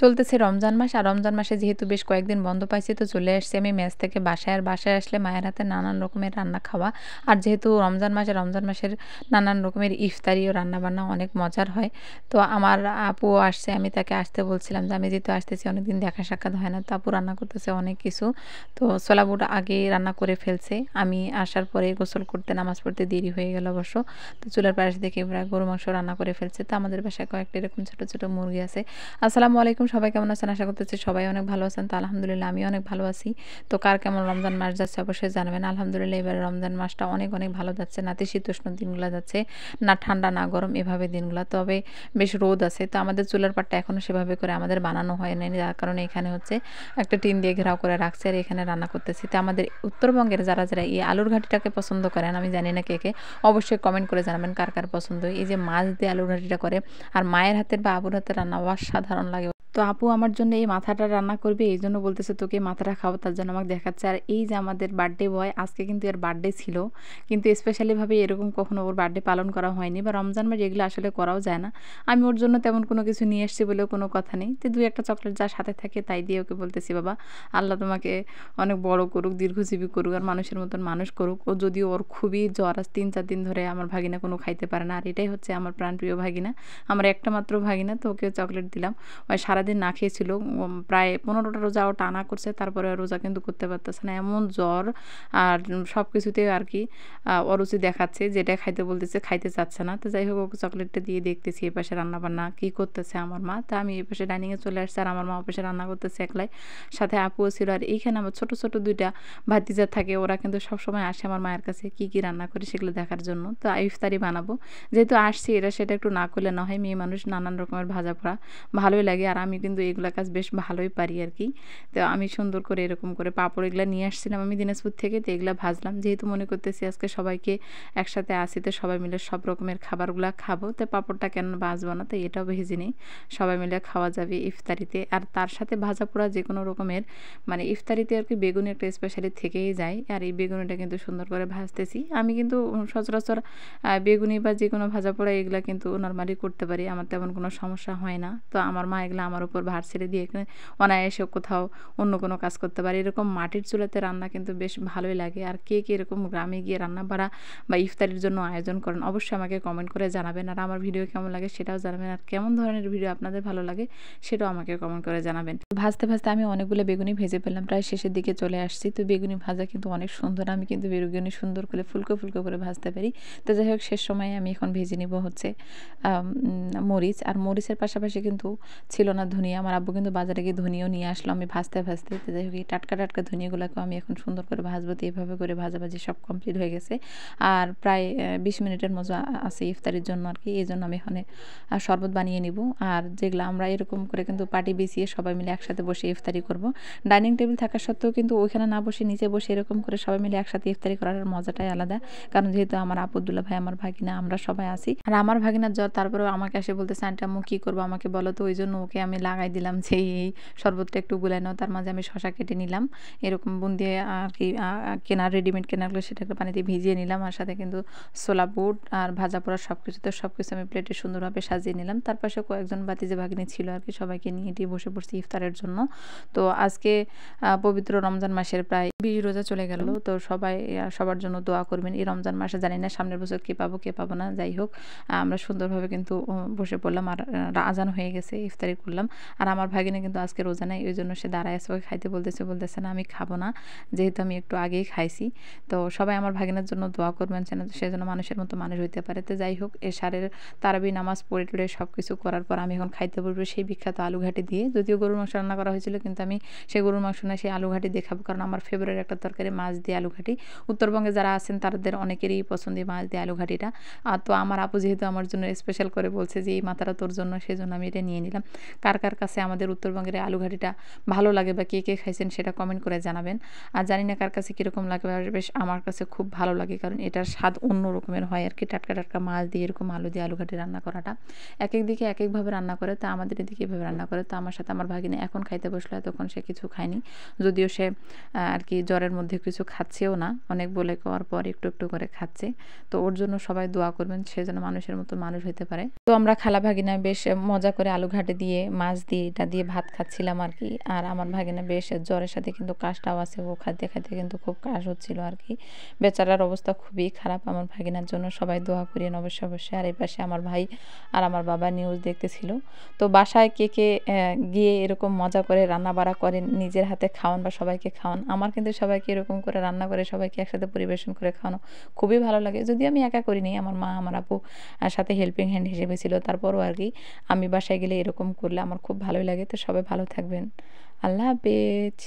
চলতেছে রমজান মাস। আর রমজান মাসে যেহেতু বেশ কয়েকদিন বন্ধ পাইছি, তো চলে আসছি আমি মেস থেকে বাসায়। আর বাসায় আসলে মায়ের হাতে নানান রকমের রান্না খাওয়া। আর যেহেতু রমজান মাসের নানান রকমের ইফতারি ও রান্নাবান্না অনেক মজার হয়। তো আমার আপুও আসছে, আমি তাকে আসতে বলছিলাম যে আমি যেহেতু আসতেছি অনেকদিন দেখা সাক্ষাৎ হয় না। তো আপু রান্না করতেছে অনেক কিছু। তো ছোলা বুট আগেই রান্না করে ফেলছে। আমি আসার পরে গোসল করতে, নামাজ পড়তে দেরি হয়ে গেল অবশ্য। তো চুলার পাশে দেখি প্রায় গরু মাংস রান্না করে ফেলছে। তো আমাদের বাসায় কয়েকটা এরকম ছোট, ছোট মুরগি আছে। আসসালামু আলাইকুম, সবাই কেমন আছেন? আশা করতেছি সবাই অনেক ভালো আছেন। তো আলহামদুলিল্লাহ আমিও অনেক ভালো আছি। তো কার কেমন রমজান মাস যাচ্ছে অবশ্যই জানাবেন। আলহামদুলিল্লাহ এবারে রমজান মাসটা অনেক, অনেক ভালো যাচ্ছে। নাতিশীতোষ্ণ দিনগুলা যাচ্ছে। না ঠান্ডা না গরম এভাবে দিনগুলা। তবে বেশ রোদ আছে। তো আমাদের চুলার পাটটা এখনো সেভাবে করে আমাদের বানানো হয় নাই। যার কারণে এখানে হচ্ছে একটা টিন দিয়ে ঘেরাও করে রাখছে আর এখানে রান্না করতেছি। তো আমাদের উত্তরবঙ্গের যারা, যারা এই আলুর ঘাটিটাকে পছন্দ করেন, আমি জানি না কে, কে, অবশ্যই কমেন্ট করে জানাবেন কার, কার পছন্দ। এই যে মাছ দিয়ে আলুর ঘাটিটা করে আর মায়ের হাতের বা আবুর হাতের রান্না অসাধারণ লাগে। তো আপু আমার জন্য এই মাথাটা রান্না করবে, এই জন্য বলতেছে তোকে মাথাটা খাবো, তার জন্য আমাকে দেখাচ্ছে। আর এই যে আমাদের বার্থডে বয়, আজকে কিন্তু এর বার্থডে ছিল, কিন্তু স্পেশালিভাবে এরকম কখনো ওর বার্থডে পালন করা হয়নি বা রমজান মাস এগুলো আসলে করাও যায় না। আমি ওর জন্য তেমন কোনো কিছু নিয়ে এসেছি বলেও কোনো কথা নেই। তো দুই একটা চকলেট যা সাথে থাকে তাই দিয়ে ওকে বলতেছি, বাবা আল্লাহ তোমাকে অনেক বড় করুক, দীর্ঘজীবী করুক আর মানুষের মতন মানুষ করুক। ও যদিও ওর খুবই জ্বর, আজ 3-4 দিন ধরে আমার ভাগিনা কোনো খাইতে পারে না। আর এটাই হচ্ছে আমার প্রাণপ্রিয় ভাগিনা, আমার একটা মাত্র ভাগিনা। তো ওকে চকলেট দিলাম। ওই সারাদিন না খেয়েছিল, প্রায় 15টা রোজা ও টানা করছে, তারপরে রোজা কিন্তু করতে পারতেছে না, এমন জ্বর। আর সব কিছুতে আর কি অরুচি দেখাচ্ছে, যেটা খাইতে বলতেছে খাইতে চাচ্ছে না। তো যাই হোক ওকে চকলেটটা দিয়ে দেখতেছি এ পাশে রান্নাবান্না কী করতেছে আমার মা। তা আমি এই পাশে ডাইনিংয়ে চলে আসছি আর আমার মা ও পাশে রান্না করতেছে একলাই, সাথে আপুও ছিল। আর এইখানে আমার ছোট ছোট 2টা ভাতিজা থাকে, ওরা কিন্তু সবসময় আসে আমার মায়ের কাছে কী কী রান্না করে সেগুলো দেখার জন্য। তো ইফতারি বানাবো, যেহেতু আসছি এটা সেটা একটু না করলে না হয়। মেয়ে মানুষ নানান রকমের ভাজা পোড়া ভালোই লাগে, আর আমি কিন্তু এগুলা কাজ বেশ ভালোই পারি আর কি। তো আমি সুন্দর করে এরকম করে পাঁপড় এগুলা নিয়ে আসছিলাম আমি দিনাজপুর থেকে, তো এগুলা ভাজলাম। যেহেতু মনে করতেছি আজকে সবাইকে একসাথে আসি, তো সবাই মিলে সব রকমের খাবারগুলা খাবো, তো পাঁপড়টা কেন ভাজবো না, তো এটাও ভেজে নিই, সবাই মিলে খাওয়া যাবে ইফতারিতে। আর তার সাথে ভাজা পোড়া যে কোনো রকমের মানে ইফতারিতে আর কি বেগুনি একটা স্পেশালি থেকেই যায়। আর এই বেগুনিটা কিন্তু সুন্দর করে ভাজতেছি। আমি কিন্তু সচরাচর বেগুনি বা যে কোনো ভাজা পোড়া এগুলা কিন্তু নর্মালি করতে পারি, আমার তেমন কোনো সমস্যা হয় না। তো আমার মা এগুলো আমার উপর ভার ছেড়ে দিয়ে এখানে অনায়াসে কোথাও অন্য কোনো কাজ করতে পারে। এরকম মাটির চুলাতে রান্না কিন্তু বেশ ভালোই লাগে। আর কে কে এরকম গ্রামে গিয়ে রান্না বাড়া বা ইফতারির জন্য আয়োজন করেন অবশ্যই আমাকে কমেন্ট করে জানাবেন। আর আমার ভিডিও কেমন লাগে সেটাও জানাবেন, আর কেমন ধরনের ভিডিও আপনাদের ভালো লাগে সেটাও আমাকে কমেন্ট করে জানাবেন। ভাজতে ভাজতে আমি অনেকগুলো বেগুনি ভেজে ফেললাম, প্রায় শেষের দিকে চলে আসছি। তো বেগুনি ভাজা কিন্তু অনেক সুন্দর, আমি কিন্তু বেগুনি সুন্দর করে ফুলকো ফুলকো করে ভাজতে পারি। তো যাই হোক শেষ সময়ে আমি এখন ভেজে নিব হচ্ছে মরিচ। আর মরিচের পাশাপাশি কিন্তু ছিল না ধনিয়া, আমার আব্বু কিন্তু বাজারে গিয়ে ধনিয়াও নিয়ে আসলো আমি ভাজতে ভাজতে। তো যাই হোক এই টাটকা টাটকা ধনিয়াগুলোকেও আমি এখন সুন্দর করে ভাজবো। তো এইভাবে করে ভাজাভাজি সব কমপ্লিট হয়ে গেছে। আর প্রায় 20 মিনিটের মতো আছে ইফতারির জন্য আর কি। এই জন্য আমি এখানে শরবত বানিয়ে নিব। আর যেগুলো আমরা এরকম করে কিন্তু পাটি বিছিয়ে সবাই মিলে একসাথে বসে ইফতারি করব। ডাইনিং টেবিল থাকা সত্ত্বেও কিন্তু ওইখানে না বসে নিচে বসে এরকম করে সবাই মিলে একসাথে ইফতারি করার মজাটাই আলাদা। কারণ যেহেতু আমার আপুদুল্লাহ ভাই, আমার ভাগিনা, আমরা সবাই আছি। আর আমার ভাগিনার জ্বর, তারপরেও আমাকে এসে বলতেছে আন্টি আম্মু কী করবো আমাকে বলো। তো ওই জন্য ওকে আমি লাগাই দিলাম যে এই শরবতটা একটু গুলাই নাও। তার মাঝে আমি শশা কেটে নিলাম, এরকম বুন দিয়ে আর কি কেনা রেডিমেড কেনাগুলো সেটাকে পানিতে ভিজিয়ে নিলাম। আর সাথে কিন্তু ছোলা বুট আর ভাজা পোড়া সব কিছু, তো সব কিছু আমি প্লেটে সুন্দরভাবে সাজিয়ে নিলাম। তার পাশে কয়েকজন ভাতিজা ভাগিনী ছিল আর কি, সবাইকে নিয়ে এটি বসে পড়ছি ইফতারের জন্য। তো আজকে পবিত্র রমজান মাসের প্রায় 20 রোজা চলে গেল। তো সবাই সবার জন্য দোয়া করবেন। এই রমজান মাসে জানি না সামনের বছর কে পাবো কে পাবো না। যাই হোক আমরা সুন্দরভাবে কিন্তু বসে পড়লাম। আর আজান হয়ে গেছে, ইফতারি করলাম। আর আমার ভাগিনা কিন্তু আজকে রোজা নাই, ওই জন্য সে দাঁড়ায় আছে, ওকে খাইতে বলতেছে না আমি খাবো না, যেহেতু আমি একটু আগেই খাইছি। তো সবাই আমার ভাগিনার জন্য দোয়া করবেন সে যেন মানুষের মতো মানুষ হইতে পারে। তো যাই হোক এশারের তারাবি নামাজ পড়ে টড়ে সব কিছু করার পর আমি এখন খাইতে বলবো সেই বিখ্যাত আলু ঘাটি দিয়ে। যদিও গরুর মাংস রান্না করা হয়েছিল, কিন্তু আমি সেই গরুর মাংস না সেই আলু ঘাটি দিয়ে খাবো, কারণ আমার ফেভারিট একটা তরকারি মাছ দিয়ে আলু ঘাটি। উত্তরবঙ্গে যারা আছেন তাদের অনেকেরই পছন্দের মাছ দিয়ে আলু ঘাটিটা। আর তো আমার আপু যেহেতু আমার জন্য স্পেশাল করে বলছে যে এই মাথাটা তোর জন্য, সেই জন্য আমি এটা নিয়ে নিলাম। কার কার কাছে আমাদের উত্তরবঙ্গের আলু ঘাটিটা ভালো লাগে বা কে কে খাইছেন সেটা কমেন্ট করে জানাবেন। আর জানি না কার কাছে কীরকম লাগে, বেশ আমার কাছে খুব ভালো লাগে, কারণ এটার স্বাদ অন্য রকমের হয় আর কি। টাটকা টাটকা মাছ দিয়ে এরকম আলু দিয়ে আলু ঘাটি রান্না করাটা এক এক দিকে এক একভাবে রান্না করে, তা আমাদের এদিকে এভাবে রান্না করে। তো আমার সাথে আমার ভাগিনা এখন খাইতে বসলো, তখন সে কিছু খায়নি, যদিও সে আর কি জ্বরের মধ্যে কিছু খাচ্ছেও না, অনেক বলে করার পর একটু একটু করে খাচ্ছে। তো ওর জন্য সবাই দোয়া করবেন, সে যেন মানুষের মতো মানুষ হতে পারে। তো আমরা খালা ভাগিনা বেশ মজা করে আলু ঘাটে দিয়ে মাছ দিয়ে এটা দিয়ে ভাত খাচ্ছিলাম আর কি। আর আমার ভাগিনা বেশ জ্বরের সাথে কিন্তু কাশটাও আছে, ও খাইতে খাইতে কিন্তু খুব কাশ হচ্ছিল আর কি। বেচারার অবস্থা খুবই খারাপ। আমার ভাগিনার জন্য সবাই দোয়া করিয়েন অবশ্যই অবশ্যই। আর এই পাশে আমার ভাই আর আমার বাবা নিউজ দেখতেছিল। তো বাসায় কে কে গিয়ে এরকম মজা করে রান্না বাড়া করেন, নিজের হাতে খাওয়ান বা সবাইকে খাওয়ান? আমার কিন্তু সবাইকে এরকম করে রান্না করে সবাইকে একসাথে পরিবেশন করে খাওয়ানো খুবই ভালো লাগে। যদিও আমি একা করিনি, আমার মা আমার আপু সাথে হেল্পিং হ্যান্ড হিসেবে ছিল। তারপরও আর কি আমি বাসায় গেলে এরকম করলে আমার খুব ভালোই লাগে। তো সবাই ভালো থাকবেন। আল্লাহ হাফেজ।